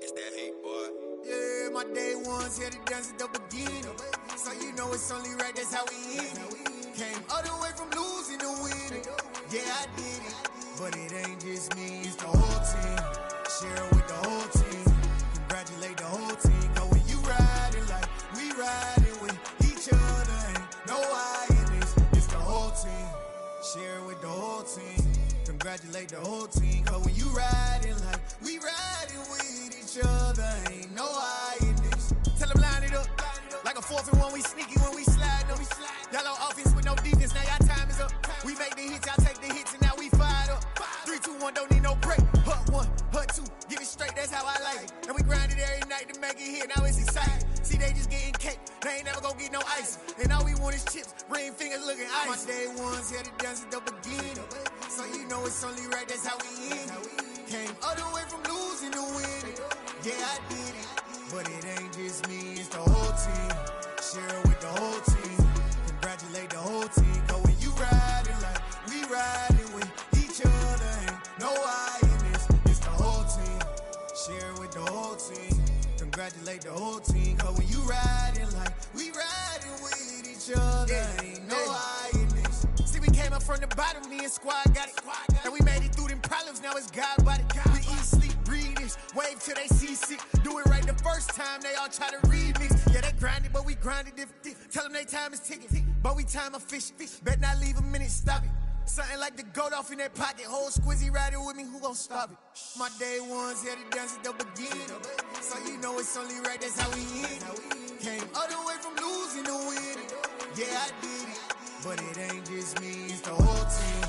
It's that hate, boy. Yeah, my day ones here to dance at the beginning. So you know it's only right, that's how we end it. Came all the way from losing to winning. Yeah, I did it. But it ain't just me, it's the whole team. Share it with the whole team. Congratulate the whole team. Cause when you riding like we riding with each other, ain't no I in this. It's the whole team. Share it with the whole team. Congratulate the whole team. Cause when you riding like we riding with each other, ain't no I in this. Tell them line it up. Like a 4th and 1, we sneaky when we slide them. Yellow offense with no defense, now y'all time is up. We make the hits, y'all take the hits, and now we fired up. 3, 2, 1, don't need no break. Hut 1, hut 2, give it straight, that's how I like it. And we grind it every night to make it hit, now it's exciting. See, they just getting cake, they ain't never gonna get no ice. And all we want is chips, ring fingers looking ice. My day ones here to dance at the beginning. So you know it's only right, that's how we end it. Came all the way from losing to winning. Yeah, I did it. But it ain't just me, it's the whole team. Share it with the whole team. Congratulate the whole team. Cause when you riding like we riding with each other, ain't no I in this. It's the whole team. Share it with the whole team. Congratulate the whole team. Cause when you riding like we riding with each other, ain't no I in this. See, we came up from the bottom, me and squad got it. And we made it through them problems, now it's God body. We eat, sleep, breathe this. Wave till they see sick. Do it right the first time, they all try to remix. Yeah, they grinded, but we grinded different. Tell them they time is ticking, but we time efficient. Bet not leave a minute, stop it. Something like the goat off in their pocket. Whole squizzy riding with me, who gon' stop it? My day ones here to dance at the beginning. So you know it's only right, that's how we end it. Came all the way from losing to winning. Yeah, I did it. But it ain't just me, it's the whole team.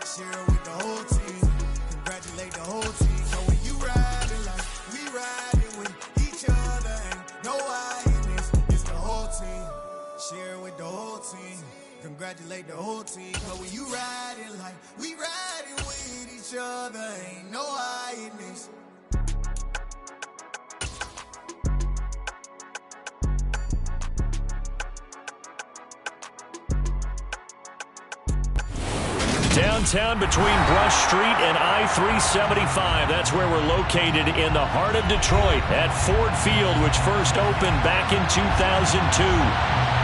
Share it with the whole team. Congratulate the whole team. So when you riding like we riding with each other, ain't no I in this. It's the whole team. Share it with the whole team. Congratulate the whole team. Cause when you riding like we riding with each other, ain't no I in this. Downtown between Brush Street and I-375. That's where we're located in the heart of Detroit at Ford Field, which first opened back in 2002.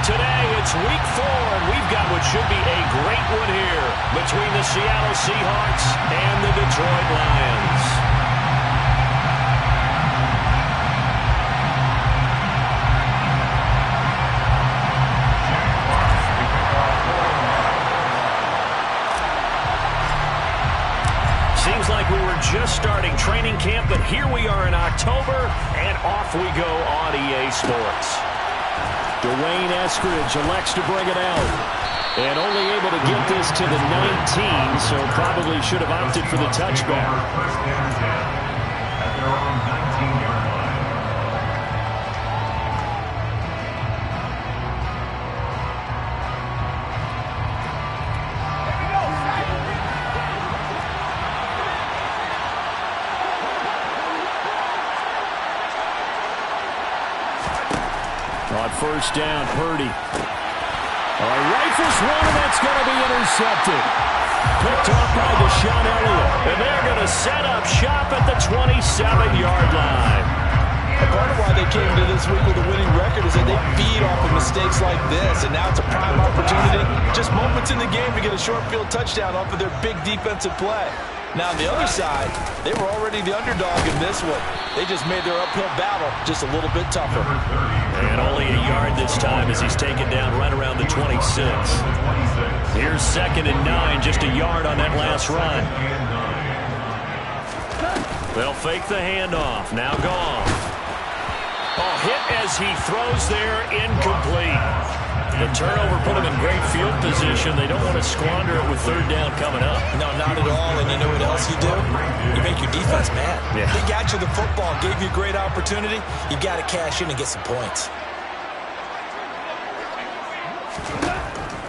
Today, it's week 4, and we've got what should be a great one here between the Seattle Seahawks and the Detroit Lions. Seems like we were just starting training camp, but here we are in October, and off we go on EA Sports. Dwayne Eskridge elects to bring it out. And only able to get this to the 19, so probably should have opted for the touchback. At their own 19-yard line. On first down, Purdy. Rifles one, and that's going to be intercepted. Picked off by Deshaun Elliott. And they're going to set up shop at the 27-yard line. And part of why they came to this week with a winning record is that they feed off of mistakes like this, and now it's a prime opportunity. Just moments in the game to get a short field touchdown off of their big defensive play. Now on the other side, they were already the underdog in this one. They just made their uphill battle just a little bit tougher. And only a yard this time as he's taken down right around the 26. Here's 2nd and 9, just a yard on that last run. They'll fake the handoff, now gone. Oh, hit as he throws there, incomplete. The turnover put him in great field position. They don't want to squander it with 3rd down coming up. No, not at all. And you know what else you do? You make your defense mad. Yeah. They got you the football, gave you a great opportunity. You got to cash in and get some points.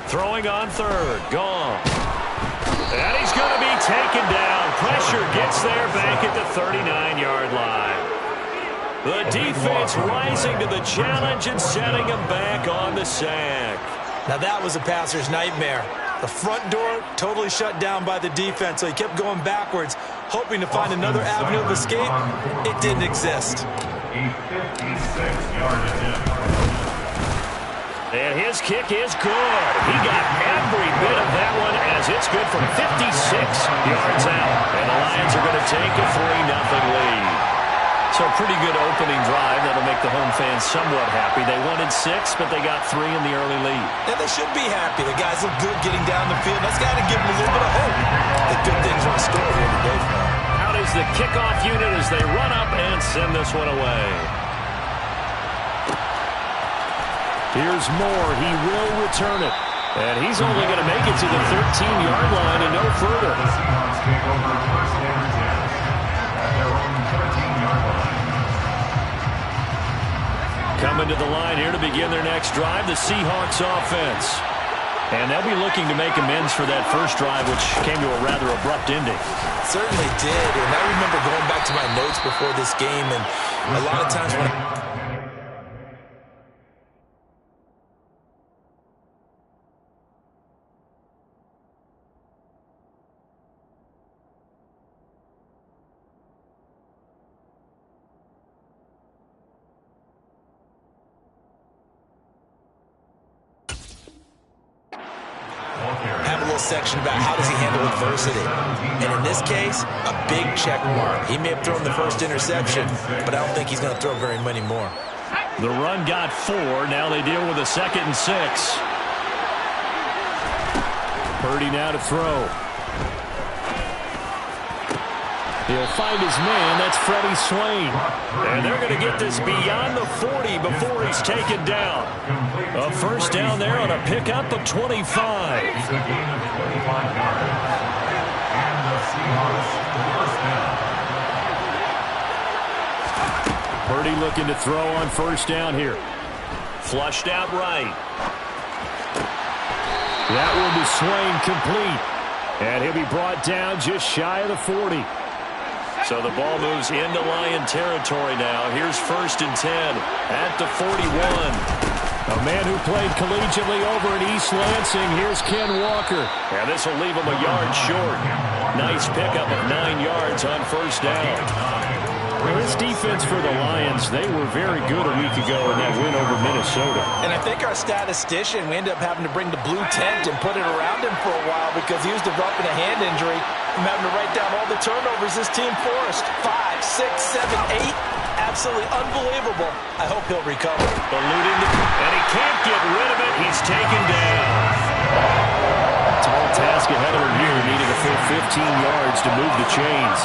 Throwing on 3rd, gone. And he's going to be taken down. Pressure gets there back at the 39-yard line. The defense rising to the challenge and setting him back on the sack. Now that was a passer's nightmare. The front door totally shut down by the defense, so he kept going backwards. hoping to find another avenue of escape. It didn't exist. And his kick is good. He got every bit of that one as it's good from 56 yards out. And the Lions are going to take a 3-0 lead. So a pretty good opening drive. That'll make the home fans somewhat happy. They wanted 6, but they got 3 in the early lead. And they should be happy. The guys look good getting down the field. That's got to give them a little bit of hope that good things are in store here today for them. Out is the kickoff unit as they run up and send this one away. Here's Moore. He will return it. And he's only going to make it to the 13-yard line and no further. Coming to the line here to begin their next drive, the Seahawks offense. And they'll be looking to make amends for that first drive, which came to a rather abrupt ending. Certainly did. And I remember going back to my notes before this game, and a lot of times when section about how does he handle adversity. And in this case, a big check mark. He may have thrown the first interception, but I don't think he's going to throw very many more. The run got 4. Now they deal with a 2nd and 6. Purdy now to throw. He'll find his man. That's Freddie Swain. And they're going to get this beyond the 40 before he's taken down. A first down there on a pickup of 25. Purdy looking to throw on first down here. Flushed out right. That one to Swain, complete. And he'll be brought down just shy of the 40. So the ball moves into Lion territory now. Here's 1st and 10 at the 41. A man who played collegiately over in East Lansing. Here's Ken Walker. And this will leave him a yard short. Nice pickup of 9 yards on first down. Well, this defense for the Lions, they were very good a week ago in that win over Minnesota. And I think our statistician, we ended up having to bring the blue tent and put it around him for a while because he was developing a hand injury from having to write down all the turnovers this team forced. 5, 6, 7, 8. Absolutely unbelievable. I hope he'll recover. Eluding, and he can't get rid of it. He's taken down. Tall task ahead of him here, needing a full 15 yards to move the chains.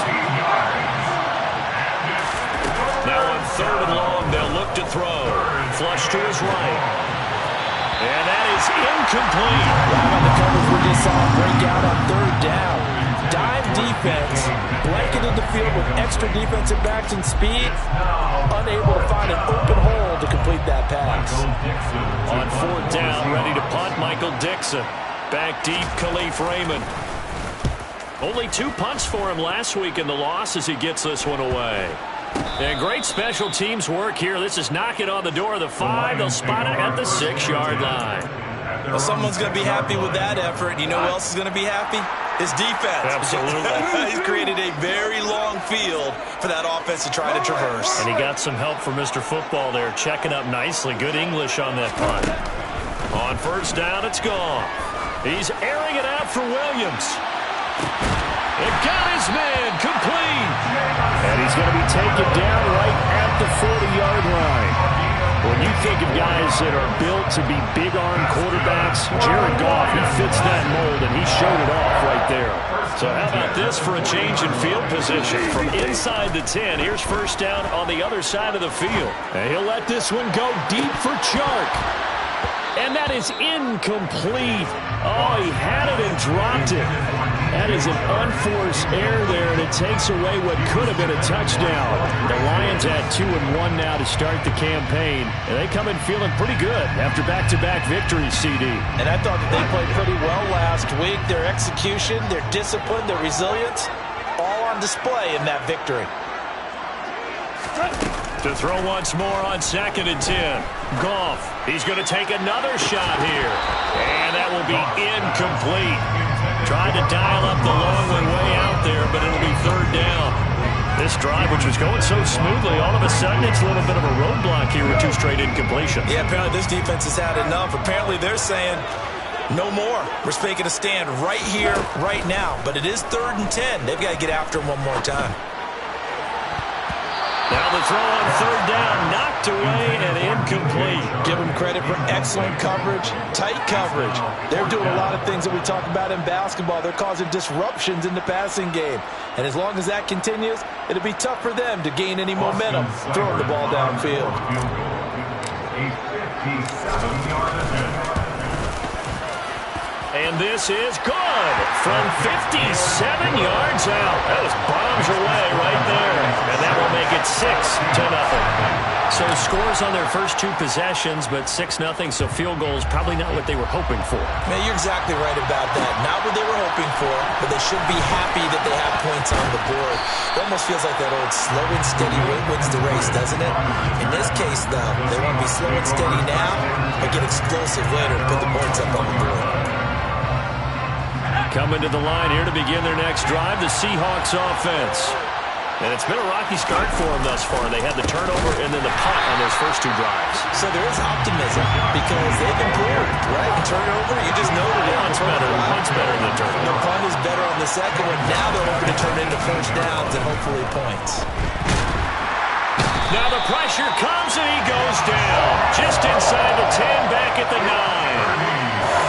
Now on 3rd and long, they'll look to throw. Flush to his right. And that is incomplete. Right on the coverage we just saw him break out on 3rd down. Dime defense, blanketed the field with extra defensive backs and speed, unable to find an open hole to complete that pass. On 4th down, ready to punt, Michael Dixon. Back deep, Khalif Raymond. Only 2 punts for him last week in the loss as he gets this one away. And great special teams work here. This is knocking on the door of the 5. They'll spot it at the 6-yard line. Well, someone's going to be happy with that effort. You know who else is going to be happy? His defense. Absolutely. He's created a very long field for that offense to try to traverse. And he got some help from Mr. Football there, checking up nicely. Good English on that punt. On 1st down, it's gone. He's airing it out for Williams. It got his man, complete. And he's going to be taken down right at the 40-yard line. When you think of guys that are built to be big-arm quarterbacks, Jared Goff, he fits that mold, and he showed it off right there. So how about this for a change in field position? From inside the 10, here's 1st down on the other side of the field. And he'll let this one go deep for Chark. And that is incomplete. Oh, he had it and dropped it. That is an unforced error there, and it takes away what could have been a touchdown. The Lions at 2-1 now to start the campaign, and they come in feeling pretty good after back-to-back victories, CD. And I thought that they played pretty well last week. Their execution, their discipline, their resilience, all on display in that victory. To throw once more on 2nd and 10. Goff, he's going to take another shot here. And that will be incomplete. Tried to dial up the long way out there, but it'll be third down. This drive, which was going so smoothly, all of a sudden it's a little bit of a roadblock here with 2 straight incompletions. Yeah, apparently this defense has had enough. Apparently they're saying no more. We're making a stand right here, right now. But it is 3rd and 10. They've got to get after him one more time. Now the throw on 3rd down, knocked away and incomplete. Give them credit for excellent coverage, tight coverage. They're doing a lot of things that we talk about in basketball. They're causing disruptions in the passing game. And as long as that continues, it'll be tough for them to gain any momentum throwing the ball downfield. And this is good from 57 yards out. That was bombs away right there. And that will make it 6-0. So scores on their first 2 possessions, but 6-0, so field goals probably not what they were hoping for. Man, you're exactly right about that. Not what they were hoping for, but they should be happy that they have points on the board. It almost feels like that old slow and steady wins the race, doesn't it? In this case, though, they want to be slow and steady now, but get explosive later and put the points up on the board. Coming to the line here to begin their next drive, the Seahawks offense. And it's been a rocky start for them thus far. They had the turnover and then the punt on those first 2 drives. So there is optimism because they've improved, right? And turnover, you just noted it. Punt's better than the turnover. The punt is better on the second one. Now they're hoping to turn into first downs and hopefully points. Now the pressure comes and he goes down. Just inside the 10, back at the 9.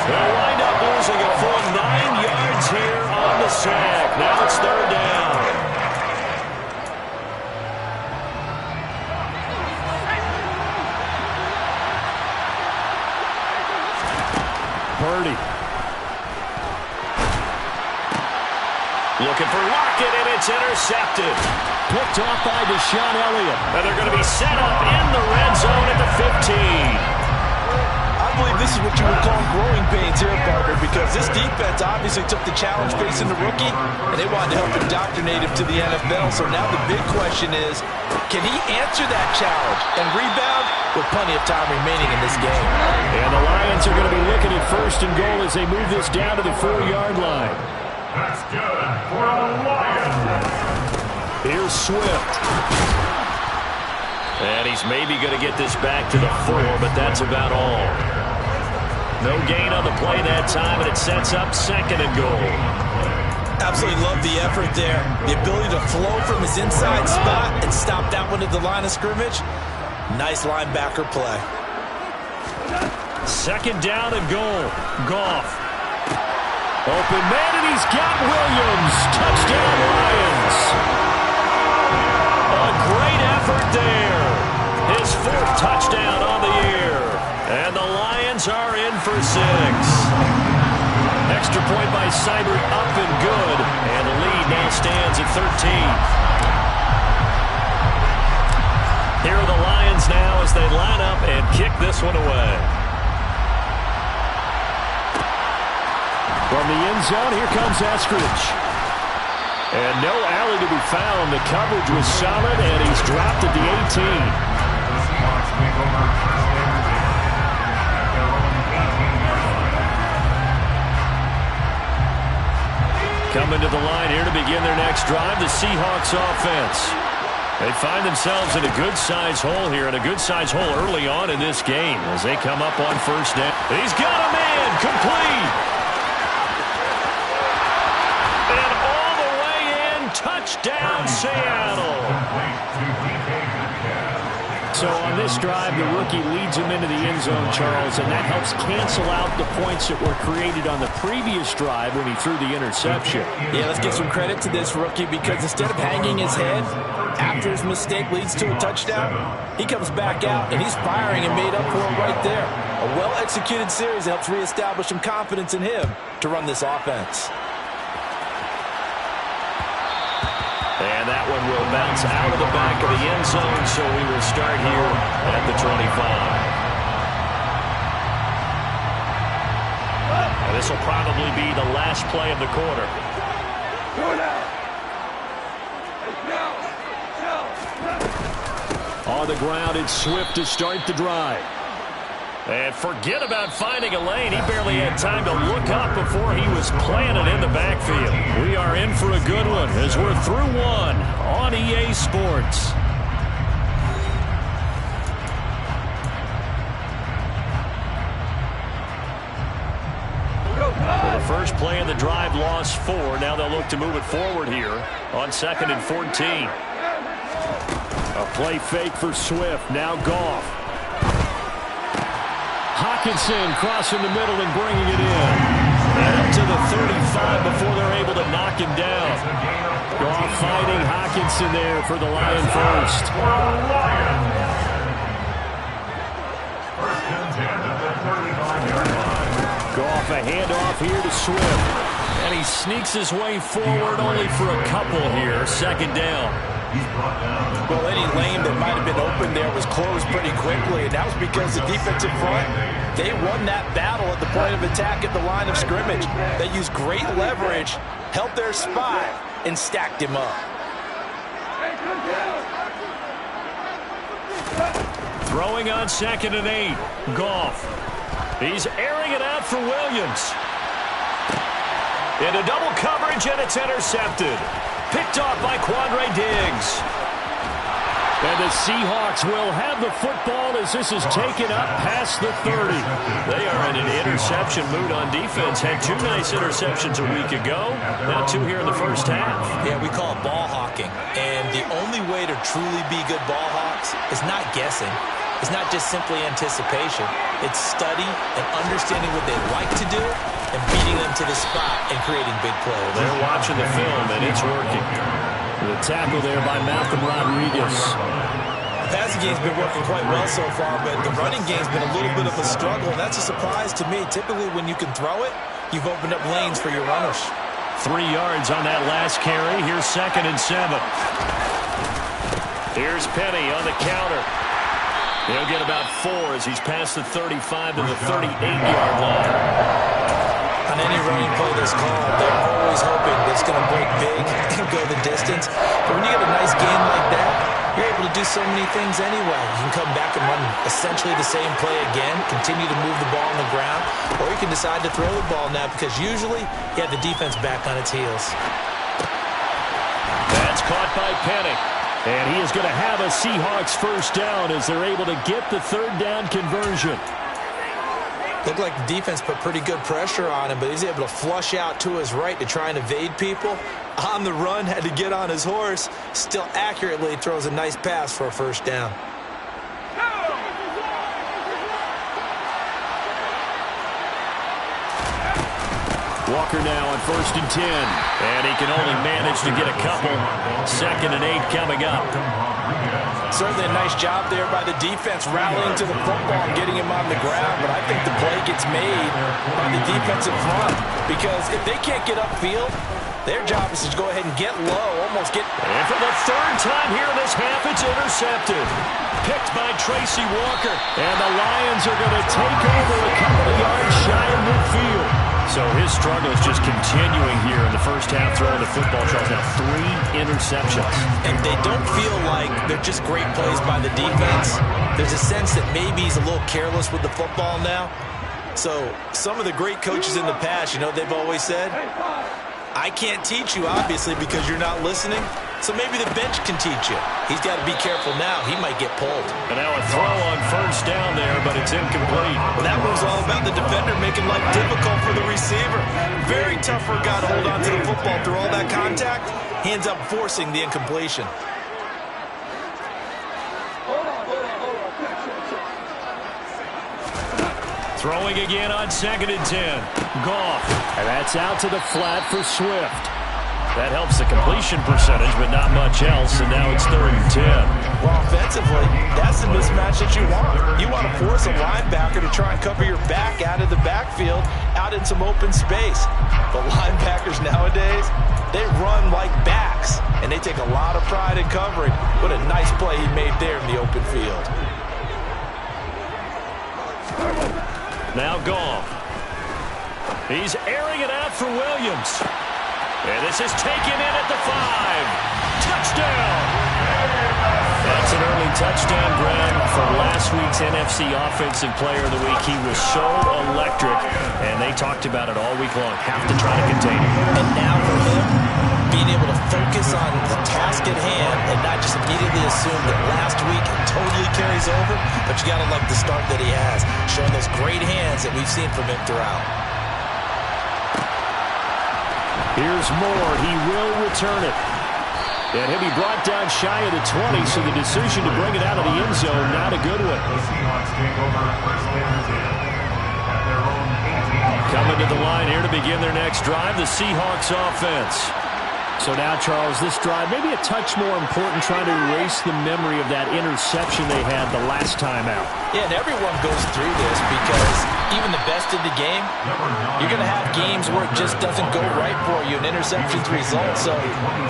They'll wind up losing a full 9 yards here on the sack. Now it's 3rd down. Purdy. Looking for Lockett, and it's intercepted. Picked off by Deshaun Elliott. And they're going to be set up in the red zone at the 15. I believe this is what you would call growing pains here, partner, because this defense obviously took the challenge facing the rookie, and they wanted to help indoctrinate him to the NFL. So now the big question is, can he answer that challenge and rebound with plenty of time remaining in this game? And the Lions are going to be looking at 1st and goal as they move this down to the 4-yard line. That's good for the Lions. Here's Swift. And he's maybe going to get this back to the 4, but that's about all. No gain on the play that time, and it sets up 2nd and goal. Absolutely love the effort there. The ability to flow from his inside spot and stop that one at the line of scrimmage. Nice linebacker play. 2nd down and goal. Goff. Open man, and he's got Williams. Touchdown, Lions. A great effort there. His 4th touchdown on the year. And the Lions are in for 6. Extra point by Seibert up and good. And the lead now stands at 13. Here are the Lions now as they line up and kick this one away. From the end zone, here comes Eskridge. And no alley to be found. The coverage was solid, and he's dropped at the 18. Coming to the line here to begin their next drive, the Seahawks offense. They find themselves in a good-sized hole here, and a good-sized hole early on in this game as they come up on 1st down. He's got a man, complete. And all the way in, touchdown, Seattle. So on this drive, the rookie leads him into the end zone, Charles, and that helps cancel out the points that were created on the previous drive when he threw the interception. Yeah, let's give some credit to this rookie because instead of hanging his head after his mistake leads to a touchdown, he comes back out and he's firing and made up for it right there. A well-executed series helps reestablish some confidence in him to run this offense. And that one will bounce out of the back of the end zone, so we will start here at the 25. And this will probably be the last play of the quarter. On the ground, it's Swift to start the drive. And forget about finding a lane. He barely had time to look up before he was planted in the backfield. We are in for a good one as we're through one on EA Sports. Well, the first play in the drive lost 4. Now they'll look to move it forward here on 2nd and 14. A play fake for Swift. Now Goff. Hawkinson crossing the middle and bringing it in. And up to the 35 before they're able to knock him down. Goff fighting Hawkinson there for the Lion first. Goff a handoff here to Swift. And he sneaks his way forward only for a couple here. 2nd down. Well, any lane that might have been open there was closed pretty quickly, and that was because the defensive front, they won that battle at the point of attack at the line of scrimmage. They used great leverage, held their spot, and stacked him up. Throwing on 2nd and 8. Goff. He's airing it out for Williams. Into double coverage, and it's intercepted. Picked off by Quandre Diggs. And the Seahawks will have the football as this is taken up past the 30. They are in an interception mood on defense. Had 2 nice interceptions a week ago. Now 2 here in the first half. Yeah, we call it ball hawking. And the only way to truly be good ball hawks is not guessing. It's not just simply anticipation. It's study and understanding what they like to do and beating them to the spot and creating big plays. They're watching the film, and it's working. The tackle there by Malcolm Rodriguez. The passing game's been working quite well so far, but the running game's been a little bit of a struggle, and that's a surprise to me. Typically, when you can throw it, you've opened up lanes for your runners. 3 yards on that last carry. Here's 2nd and 7. Here's Penny on the counter. He'll get about 4 as he's past the 35 to the 38-yard line. On any running play that's called, they're always hoping that it's going to break big and go the distance. But when you get a nice game like that, you're able to do so many things anyway. You can come back and run essentially the same play again, continue to move the ball on the ground, or you can decide to throw the ball now because usually you have the defense back on its heels. That's caught by Penny. And he is going to have a Seahawks first down as they're able to get the 3rd down conversion. Looked like the defense put pretty good pressure on him, but he's able to flush out to his right to try and evade people. On the run, had to get on his horse. Still accurately throws a nice pass for a first down. Walker now on 1st and 10. And he can only manage to get a couple. 2nd and 8 coming up. Certainly a nice job there by the defense rallying to the football and getting him on the ground. But I think the play gets made by the defensive front. Because if they can't get upfield, their job is to go ahead and get low, almost get... And for the 3rd time here in this half, it's intercepted. Picked by Tracy Walker. And the Lions are going to take over a couple of yards shy of midfield. So his struggle is just continuing here in the first half, throwing the football. Charles, now 3 interceptions. And they don't feel like they're just great plays by the defense. There's a sense that maybe he's a little careless with the football now. So some of the great coaches in the past, you know, they've always said, I can't teach you, obviously, because you're not listening. So maybe the bench can teach you. He's got to be careful now. He might get pulled. And now a throw on first down there, but it's incomplete. Well, that move's all about the defender making life difficult for the receiver. Very tough for a guy to hold on to the football through all that contact. He ends up forcing the incompletion. Throwing again on 2nd and 10. Goff. And that's out to the flat for Swift. That helps the completion percentage, but not much else, and now it's 3rd and 10. Well, offensively, that's the mismatch that you want. You want to force a linebacker to try and cover your back out of the backfield, out in some open space. The linebackers nowadays, they run like backs, and they take a lot of pride in covering. What a nice play he made there in the open field. Now Goff. He's airing it out for Williams. And this is taken in at the 5. Touchdown! That's an early touchdown grab for last week's NFC Offensive Player of the Week. He was so electric, and they talked about it all week long. Have to try to contain him. And now for him, being able to focus on the task at hand and not just immediately assume that last week totally carries over, but you got to like the start that he has, showing those great hands that we've seen from him throughout. Here's Moore. He will return it. And he'll be brought down shy of the 20, so the decision to bring it out of the end zone, not a good one. The Seahawks take over first and 10 at their own 18. Coming to the line here to begin their next drive, the Seahawks offense. So now, Charles, this drive maybe a touch more important, trying to erase the memory of that interception they had the last time out. Yeah, and everyone goes through this because even the best of the game, you're going to have games where it just doesn't go right for you, and interceptions result. So,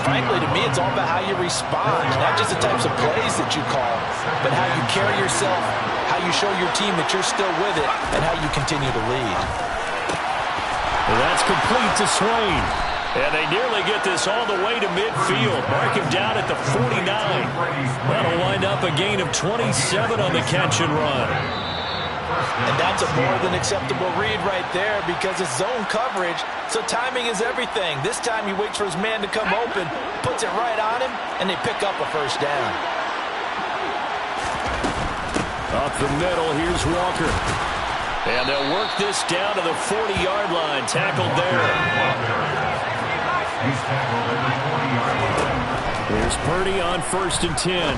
frankly, to me, it's all about how you respond, not just the types of plays that you call, but how you carry yourself, how you show your team that you're still with it, and how you continue to lead. Well, that's complete to Swain. And they nearly get this all the way to midfield. Mark him down at the 49. That'll wind up a gain of 27 on the catch and run. And that's a more than acceptable read right there because it's zone coverage, so timing is everything. This time he waits for his man to come open, puts it right on him, and they pick up a first down. Up the middle, here's Walker. And they'll work this down to the 40-yard line. Tackled there. He's tackled at the 40-yard line. Here's Purdy on 1st and 10.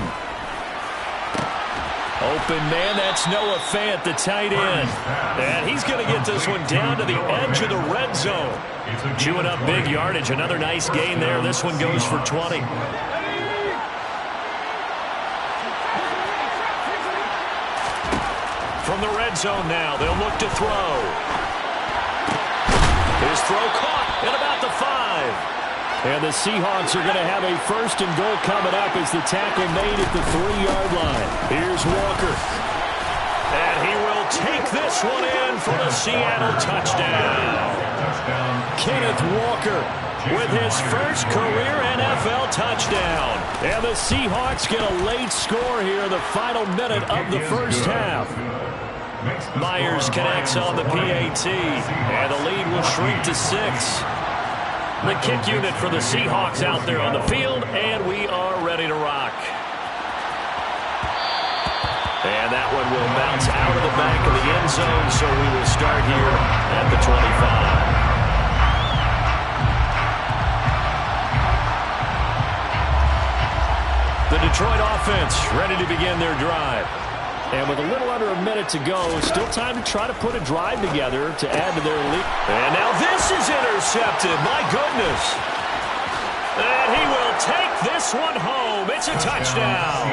Open man, that's Noah Fant, the tight end. And he's going to get this one down to the edge of the red zone. Chewing up big yardage. Another nice gain there. This one goes for 20. From the red zone now, they'll look to throw. His throw caught at about the 5. And the Seahawks are going to have a 1st and goal coming up as the tackle made at the 3-yard line. Here's Walker. And he will take this one in for the Seattle touchdown. Kenneth Walker with his first career NFL touchdown. And the Seahawks get a late score here in the final minute of the first half. Myers connects on the PAT, and the lead will shrink to 6. The kick unit for the Seahawks out there on the field, and we are ready to rock. And that one will bounce out of the back of the end zone, so we will start here at the 25. The Detroit offense ready to begin their drive. And with a little under a minute to go, still time to try to put a drive together to add to their lead. And now this is intercepted. My goodness. And he will take this one home. It's a touchdown.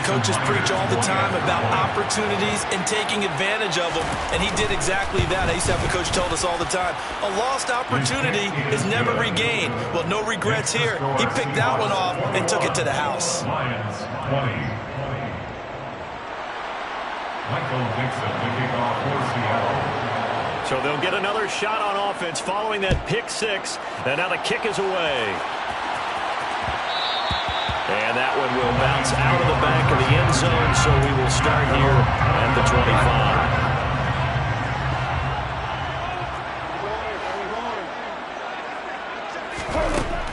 Coaches preach all the time about opportunities and taking advantage of them, and he did exactly that. I used to have a coach tell us all the time, a lost opportunity is never regained. Well, no regrets here. He picked that one off and took it to the house. Lions 20. Michael Dixon, the kickoff for Seattle. So they'll get another shot on offense following that pick 6, and now the kick is away. And that one will bounce out of the back of the end zone, so we will start here at the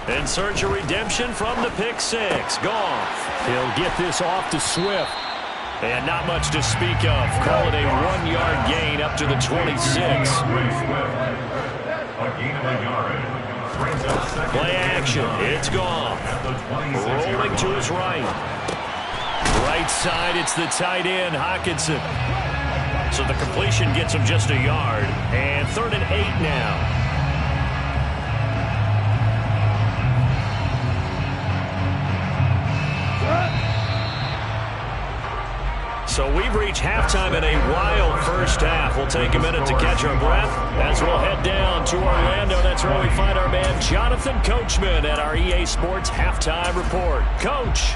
25. And search a redemption from the pick 6. Goff. He'll get this off to Swift. And not much to speak of. Call it a 1-yard gain up to the 26. Play action. It's Goff. Rolling to his right. Right side, it's the tight end, Hockenson. So the completion gets him just a yard. And 3rd and 8 now. So we've reached halftime in a wild first half. We'll take a minute to catch our breath as we'll head down to Orlando. That's where we find our man Jonathan Coachman at our EA Sports Halftime Report. Coach.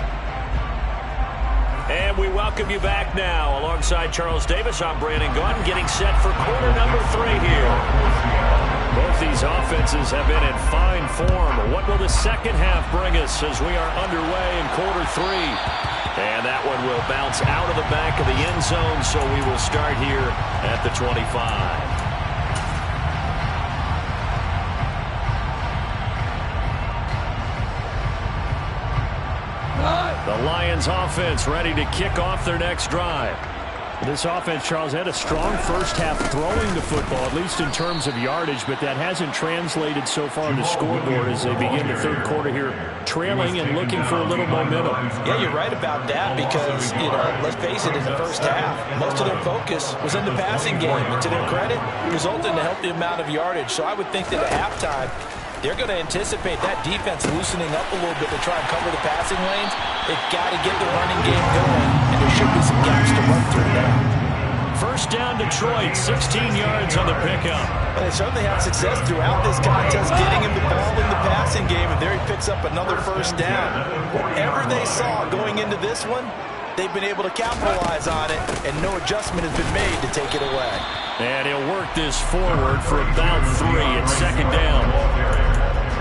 And we welcome you back now. Alongside Charles Davis, I'm Brandon Gunn, getting set for quarter number 3 here. Both these offenses have been in fine form. What will the second half bring us as we are underway in quarter 3? And that one will bounce out of the back of the end zone, so we will start here at the 25. The Lions offense ready to kick off their next drive. This offense, Charles, had a strong first half throwing the football, at least in terms of yardage, but that hasn't translated so far on the scoreboard as they begin the third quarter here, trailing and looking for a little momentum. Yeah, you're right about that because, let's face it, in the first half, most of their focus was in the passing game, and to their credit, resulted in a healthy amount of yardage. So I would think that at halftime, they're going to anticipate that defense loosening up a little bit to try and cover the passing lanes. They've got to get the running game going, and there should be some gaps to run through now. First down, Detroit, 16 yards on the pickup. Well, they certainly had success throughout this contest getting him the ball in the passing game, and there he picks up another first down. Whatever they saw going into this one, they've been able to capitalize on it, and no adjustment has been made to take it away. And he'll work this forward for about 3 at second down.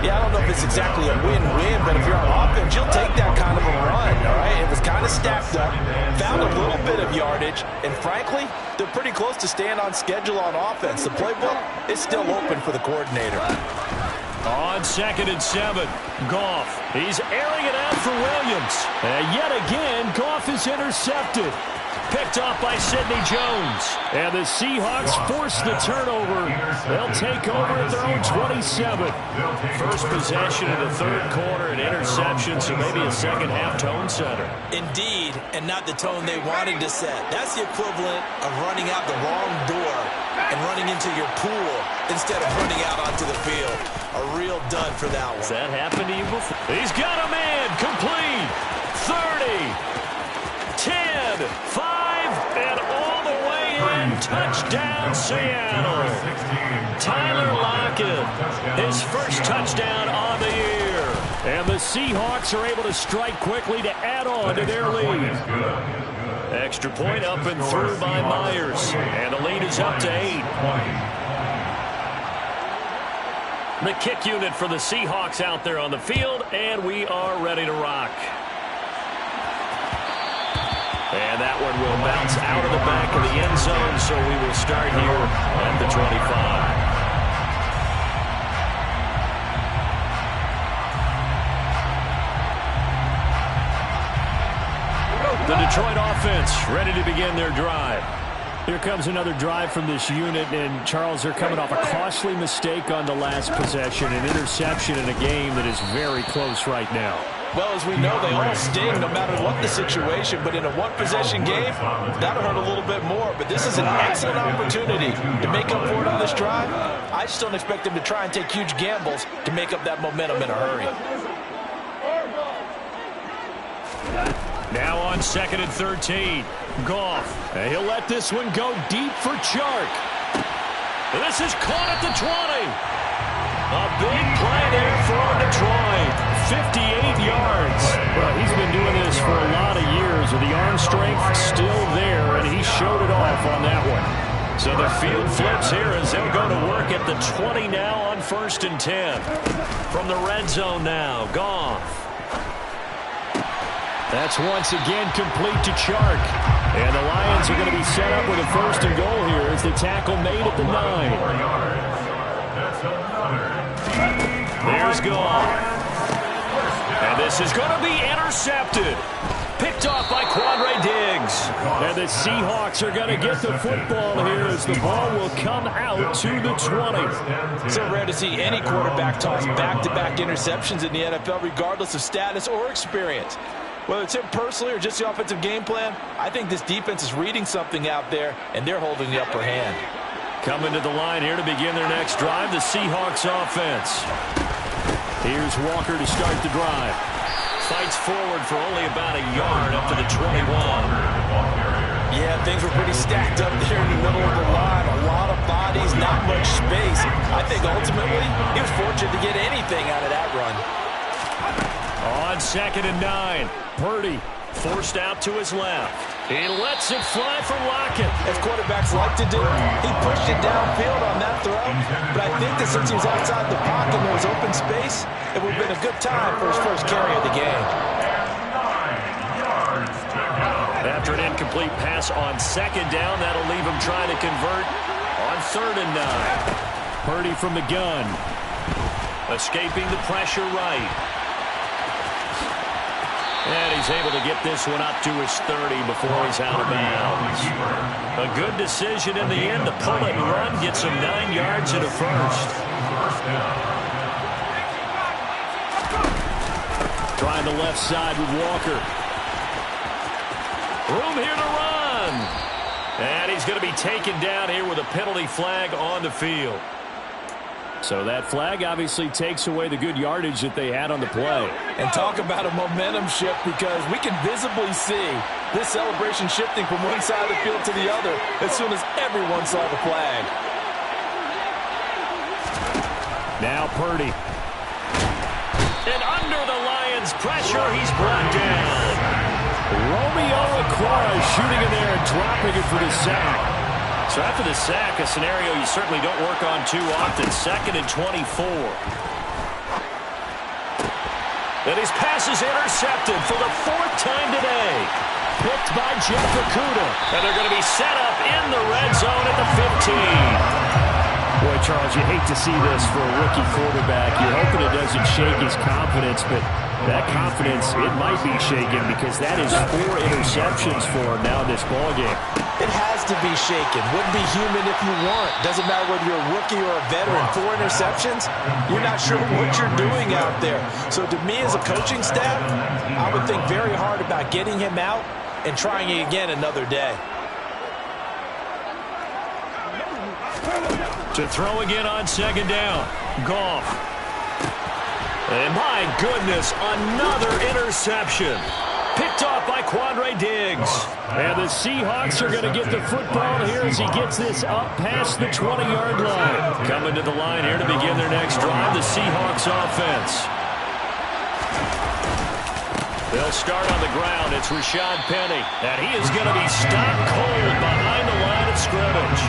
Yeah, I don't know if it's exactly a win-win, but if you're on offense, you'll take that kind of a run, all right? It was kind of stacked up, found a little bit of yardage, and frankly, they're pretty close to staying on schedule on offense. The playbook is still open for the coordinator. On 2nd and 7, Goff. He's airing it out for Williams. And yet again, Goff is intercepted. Picked off by Sidney Jones. And the Seahawks force the turnover. They'll take over at their own 27. First possession of the third quarter, an interception, so maybe a second-half tone setter. Indeed, and not the tone they wanted to set. That's the equivalent of running out the wrong door and running into your pool instead of running out onto the field. A real dud for that one. Has that happened to you before? He's got a man, complete. 30. 10, 5, and all the way in. Touchdown, Seattle. Tyler Lockett, his first touchdown on the year. And the Seahawks are able to strike quickly to add on to their lead. Extra point up and through by Myers. And the lead is up to 8. The kick unit for the Seahawks out there on the field, and we are ready to rock. And that one will bounce out of the back of the end zone, so we will start here at the 25. The Detroit offense ready to begin their drive. Here comes another drive from this unit, and Charles, they're coming off a costly mistake on the last possession, an interception in a game that is very close right now. Well, as we know, they all sting no matter what the situation, but in a one-possession game, that'll hurt a little bit more. But this is an excellent opportunity to make up for it on this drive. I just don't expect them to try and take huge gambles to make up that momentum in a hurry. Now on 2nd and 13, Goff. And he'll let this one go deep for Chark. This is caught at the 20. A big play there for Detroit. 58 yards. Well, he's been doing this for a lot of years with the arm strength still there, and he showed it off on that one. So the field flips here as they'll go to work at the 20 now on 1st and 10. From the red zone now, Goff. That's once again complete to Chark. And the Lions are going to be set up with a 1st and goal here as the tackle made at the 9. There's Goff. And this is going to be intercepted. Picked off by Quandre Diggs. And the Seahawks are going to get the football here as the ball will come out to the 20. So rare to see any quarterback toss back-to-back interceptions in the NFL, regardless of status or experience. Whether it's him personally or just the offensive game plan, I think this defense is reading something out there, and they're holding the upper hand. Coming to the line here to begin their next drive, the Seahawks offense. Here's Walker to start the drive. Fights forward for only about a yard up to the 21. Yeah, things were pretty stacked up there in the middle of the line. A lot of bodies, not much space. I think ultimately he was fortunate to get anything out of that run. On 2nd and 9, Purdy forced out to his left. He lets it fly for Lockett. As quarterbacks like to do, he pushed it downfield on that throw. But I think that since he was outside the pocket and there was open space, it would have been a good time for his first carry of the game. 9 yards. incomplete pass on second down. That'll leave him trying to convert on 3rd and 9. Purdy from the gun. Escaping the pressure right. And he's able to get this one up to his 30 before he's out of bounds. A good decision in the end to pull it and run. Gets him 9 yards and a first. Trying the left side with Walker. Room here to run. And he's going to be taken down here with a penalty flag on the field. So that flag obviously takes away the good yardage that they had on the play. And talk about a momentum shift, because we can visibly see this celebration shifting from one side of the field to the other as soon as everyone saw the flag. Now Purdy. And under the Lions' pressure, he's brought down. Romeo Okwara shooting in there and dropping it for the sack. So after the sack, a scenario you certainly don't work on too often. 2nd and 24. And his pass is intercepted for the 4th time today. Picked by Jeff Okudah. And they're going to be set up in the red zone at the 15. Boy, Charles, you hate to see this for a rookie quarterback. You're hoping it doesn't shake his confidence, but that confidence, it might be shaken, because that is 4 interceptions for him now in this ballgame. It has to be shaken. Wouldn't be human if you weren't. Doesn't matter whether you're a rookie or a veteran. 4 interceptions, you're not sure what you're doing out there. So to me, as a coaching staff, I would think very hard about getting him out and trying it again another day. To throw again on 2nd down. Goff. And my goodness, another interception. Picked off by Quandre Diggs. And the Seahawks are going to get the football here as he gets this up past the 20-yard line. Coming to the line here to begin their next drive, the Seahawks offense. They'll start on the ground. It's Rashad Penny. And he is going to be stopped cold behind the line of scrimmage.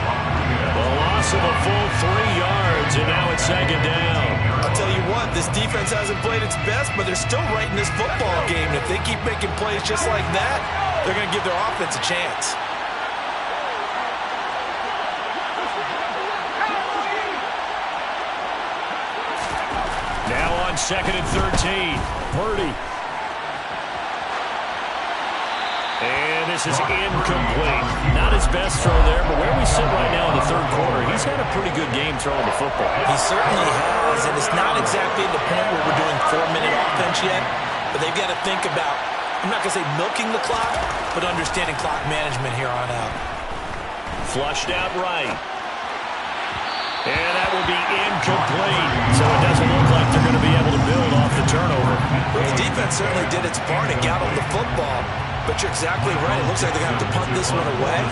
The loss of a full 3 yards, and now it's 2nd down. I'll tell you what, this defense hasn't played its best, but they're still right in this football game. And if they keep making plays just like that, they're going to give their offense a chance. Now on 2nd and 13, Purdy. And this is incomplete. Not his best throw there, but where we sit right now in the 3rd quarter, he's had a pretty good game throwing the football. He certainly has, and it's not exactly at the point where we're doing 4-minute offense yet, but they've got to think about, I'm not going to say milking the clock, but understanding clock management here on out. Flushed out right. And that will be incomplete. So it doesn't look like they're going to be able to build off the turnover. Well, the defense certainly did its part and got on the football. But you're exactly right. It looks like they're going to have to punt this one away.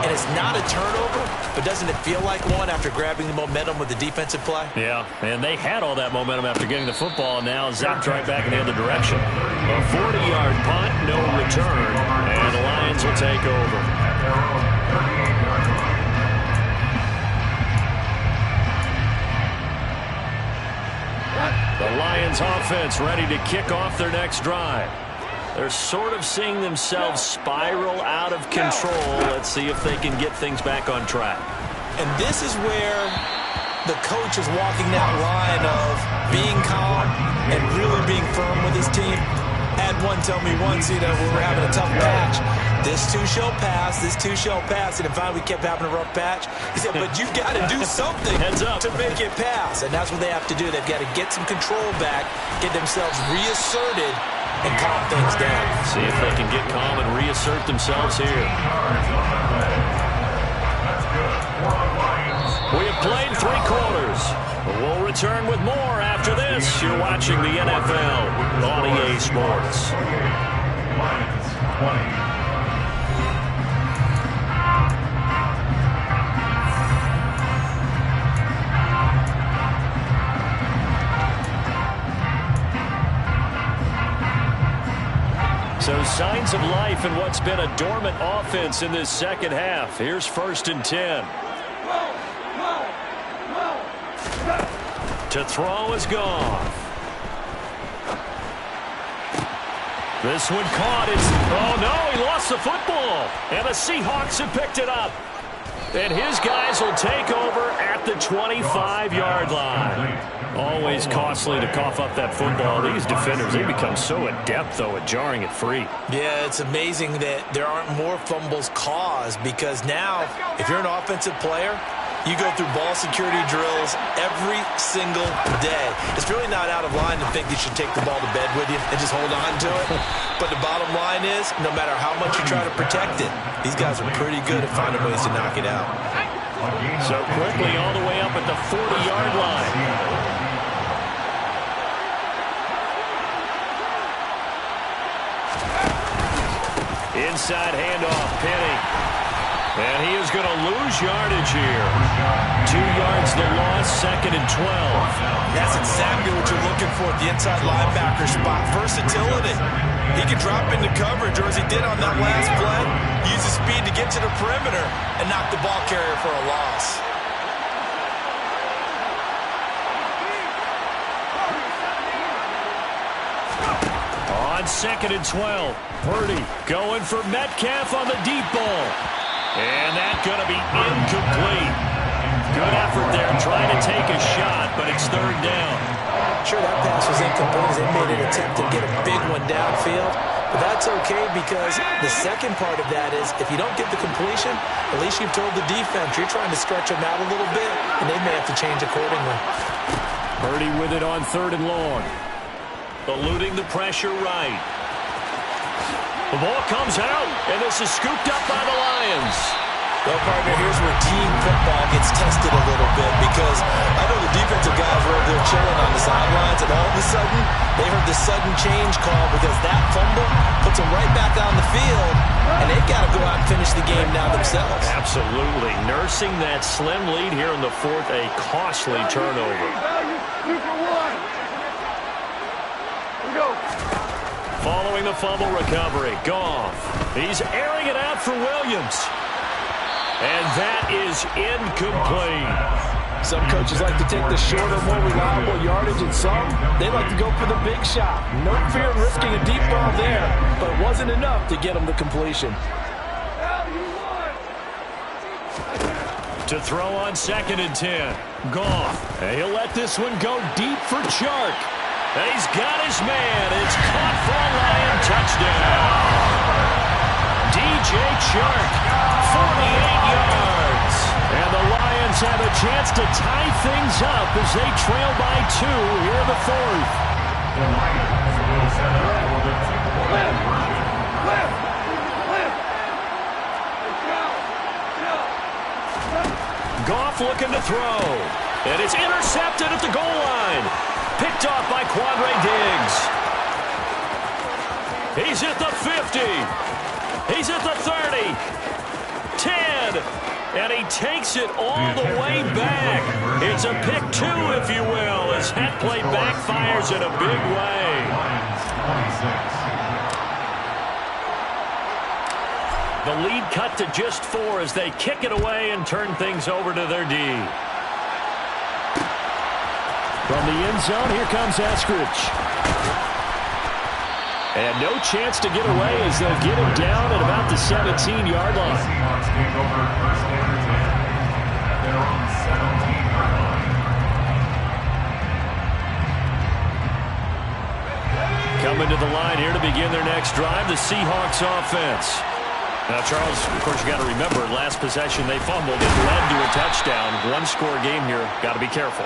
And it's not a turnover, but doesn't it feel like one after grabbing the momentum with the defensive play? Yeah, and they had all that momentum after getting the football, and now zapped right back in the other direction. A 40-yard punt, no return, and the Lions will take over. The Lions offense ready to kick off their next drive. They're sort of seeing themselves spiral out of control. Let's see if they can get things back on track. And this is where the coach is walking that line of being calm and really being firm with his team. Had one tell me once, we were having a tough patch. This too shall pass, this too shall pass. And finally we kept having a rough patch. He said, but you've got to do something to make it pass. And that's what they have to do. They've got to get some control back, get themselves reasserted, and calm things down. See if they can get calm and reassert themselves here. We have played 3 quarters. We'll return with more after this. You're watching the NFL on EA Sports. Lions 20. So signs of life in what's been a dormant offense in this second half. Here's 1st and 10. To throw is Goff. This one caught. Oh, no, he lost the football. And the Seahawks have picked it up. And his guys will take over at the 25-yard line. Always costly to cough up that football. These defenders, they become so adept, though, at jarring it free. Yeah, it's amazing that there aren't more fumbles caused because now, if you're an offensive player, you go through ball security drills every single day. It's really not out of line to think you should take the ball to bed with you and just hold on to it. But the bottom line is, no matter how much you try to protect it, these guys are pretty good at finding ways to knock it out. So quickly all the way up at the 40-yard line. Inside handoff, Penny. And he is going to lose yardage here. 2 yards the loss, 2nd and 12. That's exactly what you're looking for at the inside linebacker spot. Versatility. He can drop into coverage, or as he did on that last play, use his speed to get to the perimeter and knock the ball carrier for a loss. On 2nd and 12, Purdy going for Metcalf on the deep ball. And that's going to be incomplete. Good effort there trying to take a shot, but it's 3rd down. Sure, that pass was incomplete. They made an attempt to get a big one downfield. But that's okay because the second part of that is if you don't get the completion, at least you've told the defense you're trying to stretch them out a little bit, and they may have to change accordingly. Purdy with it on 3rd and long. Eluding the pressure right. The ball comes out, and this is scooped up by the Lions. Well, partner, here's where team football gets tested a little bit because I know the defensive guys were over there chilling on the sidelines, and all of a sudden, they heard the sudden change call because that fumble puts them right back on the field, and they've got to go out and finish the game now themselves. Absolutely. Nursing that slim lead here in the 4th, a costly turnover. Following the fumble recovery, Goff. He's airing it out for Williams. And that is incomplete. Some coaches like to take the shorter, more reliable yardage, and some, they like to go for the big shot. No fear in risking a deep ball there, but it wasn't enough to get them the completion. To throw on 2nd and 10. Goff. And he'll let this one go deep for Chark. And he's got his man. It's caught for a Lion touchdown. DJ Chark, 48 yards. And the Lions have a chance to tie things up as they trail by 2 here in the 4th. The Lions will set up for the 2-point conversion. Goff looking to throw. And it's intercepted at the goal line. Picked off by Quandre Diggs. He's at the 50. He's at the 30. 10. And he takes it all the way back. It's a pick 2, if you will, as that play backfires in a big way. The lead cut to just 4 as they kick it away and turn things over to their D. From the end zone, here comes Eskridge. And no chance to get away as they'll get him down at about the 17-yard line. Seahawks take over 1st and 10 at their own 17-yard line. Coming to the line here to begin their next drive, the Seahawks offense. Now, Charles, of course, you got to remember, last possession they fumbled. It led to a touchdown. 1-score game here. Got to be careful.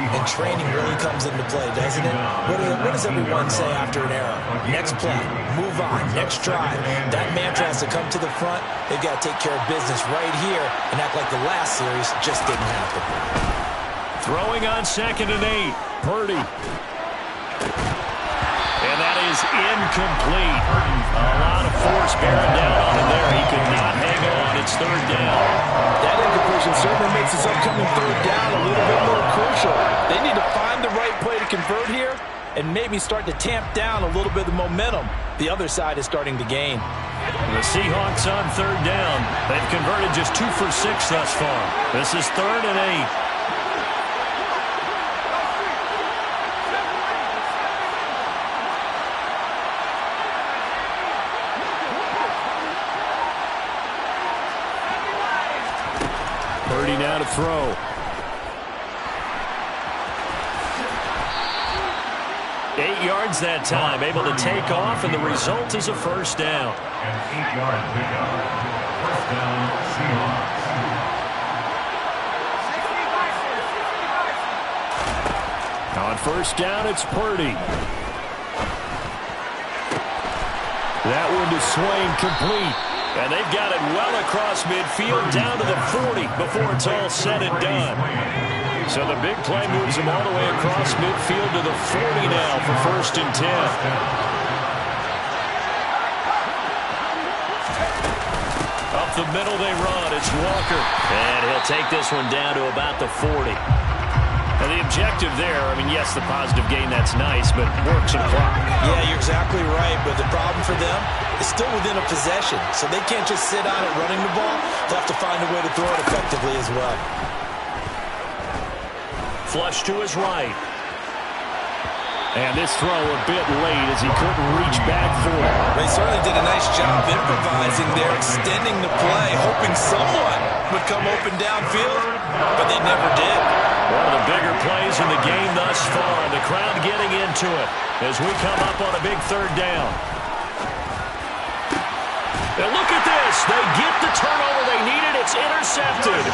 And training really comes into play, doesn't it? What does everyone say after an error? Next play, move on, next drive. That mantra has to come to the front. They've got to take care of business right here and act like the last series just didn't happen. Throwing on 2nd and 8. Purdy. And that is incomplete. A lot of force bearing down on him there. He could not hang on. It's 3rd down. That incompletion certainly makes this upcoming 3rd down a little bit more crucial. They need to find the right play to convert here, and maybe start to tamp down a little bit of the momentum the other side is starting to gain. The Seahawks on third down. They've converted just 2 for 6 thus far. This is 3rd and 8. Purdy now to throw. 8 yards that time, able to take off, and the result is a first down. An 8-yard pickup. First down, Seahawks. On first down, it's Purdy. That one to Swain, complete. And they've got it well across midfield, down to the 40 before it's all said and done. So the big play moves him all the way across midfield to the 40 now for 1st and 10. Up the middle they run. It's Walker. And he'll take this one down to about the 40. And the objective there, I mean, yes, the positive gain, that's nice, but works in clock. Yeah, you're exactly right, but the problem for them is still within a possession, so they can't just sit on it running the ball. They'll have to find a way to throw it effectively as well. Flush to his right. And this throw a bit late as he couldn't reach back for it. They certainly did a nice job improvising there, extending the play, hoping someone would come open downfield, but they never did. One of the bigger plays in the game thus far. The crowd getting into it as we come up on a big 3rd down. And look at this. They get the turnover they needed. It's intercepted.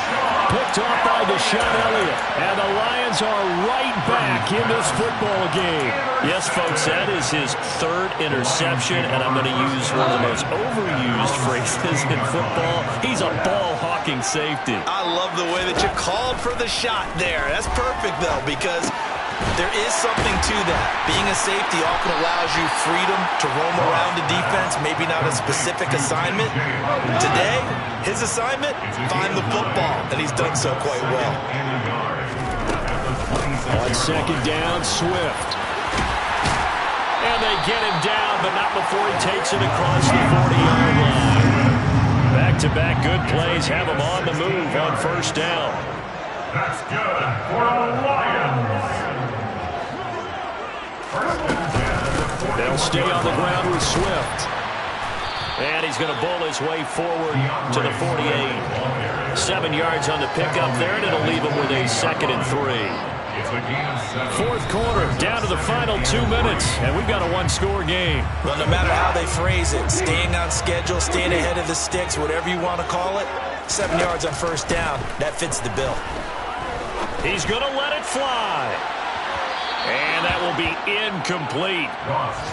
Picked off by Deshaun Elliott. And the Lions are right back in this football game. Yes, folks, that is his 3rd interception. And I'm going to use one of the most overused phrases in football. He's a ball-hawking safety. I love the way that you called for the shot there. That's perfect, though, because there is something to that. Being a safety often allows you freedom to roam around the defense, maybe not a specific assignment. Today, his assignment, find the football, and he's done so quite well. On 2nd down, Swift. And they get him down, but not before he takes it across the 40-yard line. Back-to-back good plays have him on the move on 1st down. That's good for the Lions. They'll stay on the ground with Swift. And he's going to bowl his way forward to the 48. 7 yards on the pickup there, and it'll leave him with a 2nd and 3. 4th quarter, down to the final 2 minutes, and we've got a 1-score game. Well, no matter how they phrase it, staying on schedule, staying ahead of the sticks, whatever you want to call it, 7 yards on 1st down, that fits the bill. He's going to let it fly. And that will be incomplete.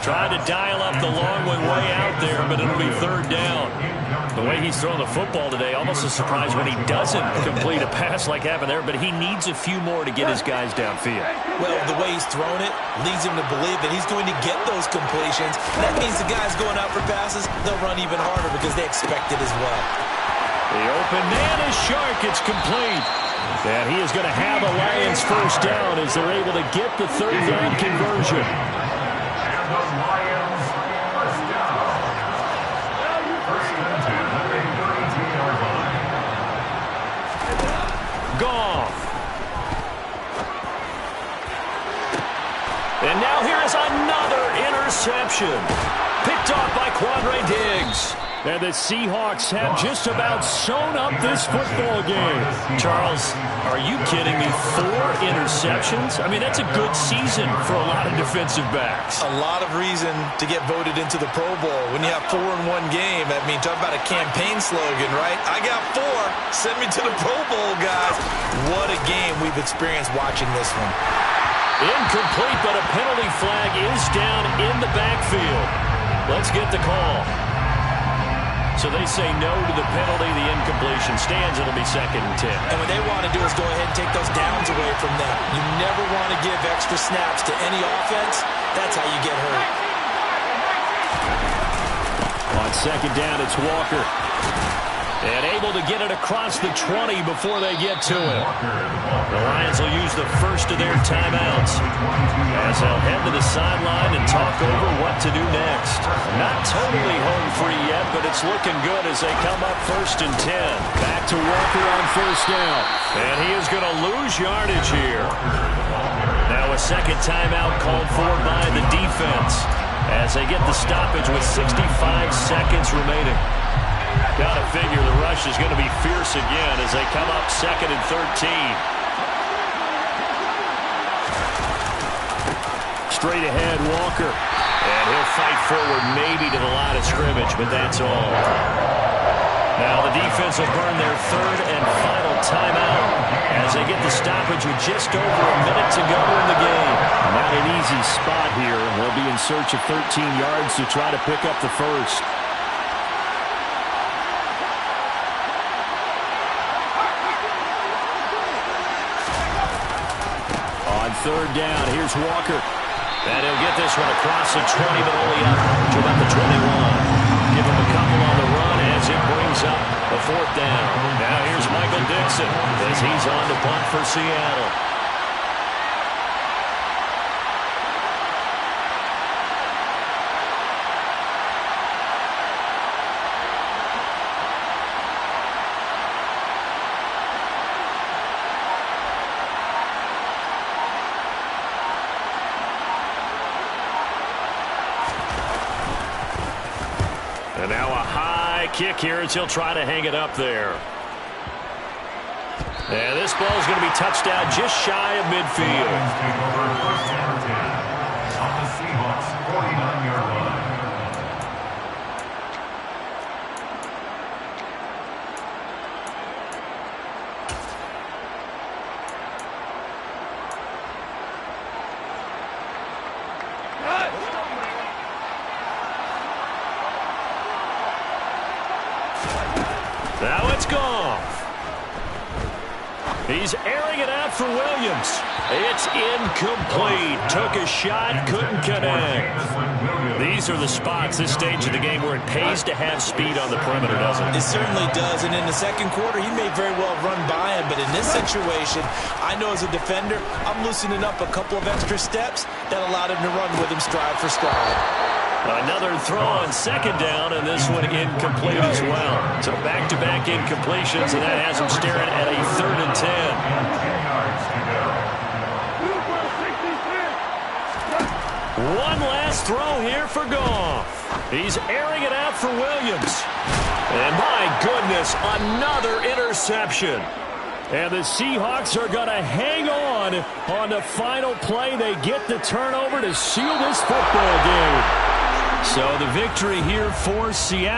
Tried to dial up the long way out there, but it'll be 3rd down. The way he's throwing the football today, almost a surprise when he doesn't complete a pass like happened there, but he needs a few more to get his guys downfield. Well, the way he's thrown it leads him to believe that he's going to get those completions. That means the guys going out for passes, they'll run even harder because they expect it as well. The open man is Shark. It's complete. And he is going to have a Lions 1st down as they're able to get the 3rd down conversion. And the Lions 1st down. 1st and 10 at the 32-yard line. Goff. And now here is another interception. Picked off by Quandre Diggs. And the Seahawks have just about sewn up this football game. Charles, are you kidding me? 4 interceptions? I mean, that's a good season for a lot of defensive backs. A lot of reason to get voted into the Pro Bowl. When you have 4 in one game, I mean, talk about a campaign slogan, right? I got 4. Send me to the Pro Bowl, guys. What a game we've experienced watching this one. Incomplete, but a penalty flag is down in the backfield. Let's get the call. So they say no to the penalty. The incompletion stands. It'll be 2nd and 10. And what they want to do is go ahead and take those downs away from them. You never want to give extra snaps to any offense. That's how you get hurt. On 2nd down, it's Walker. And able to get it across the 20 before they get to it. The Lions will use the first of their timeouts as they'll head to the sideline and talk over what to do next. Not totally home free yet, but it's looking good as they come up 1st and 10. Back to Walker on 1st down. And he is going to lose yardage here. Now a second timeout called for by the defense as they get the stoppage with 65 seconds remaining. Got to figure the rush is going to be fierce again as they come up 2nd and 13. Straight ahead, Walker. And he'll fight forward maybe to the line of scrimmage, but that's all. Now the defense will burn their 3rd and final timeout as they get the stoppage with just over a minute to go in the game. Not an easy spot here. They'll be in search of 13 yards to try to pick up the first. On 3rd down, here's Walker. And he'll get this one across the 20, but only up to about the 21. Give him a couple on the run as it brings up the 4th down. Now here's Michael Dixon as he's on to punt for Seattle. And now a high kick here as he'll try to hang it up there. And this ball is going to be touched down just shy of midfield. Take over 1st and 10 on the Seahawks 49-yard line. Now it's Goff. He's airing it out for Williams. It's incomplete. Took a shot, couldn't connect. These are the spots, this stage of the game, where it pays to have speed on the perimeter, doesn't it? It certainly does, and in the second quarter, he may very well run by him, but in this situation, I know as a defender, I'm loosening up a couple of extra steps that allowed him to run with him stride for stride. Another throw on 2nd down, and this one incomplete as well. So back-to-back incompletions, and that has him staring at a 3rd and 10. 10 yards to go. One last throw here for Goff. He's airing it out for Williams. And my goodness, another interception. And the Seahawks are going to hang on the final play. They get the turnover to seal this football game. So the victory here for Seattle.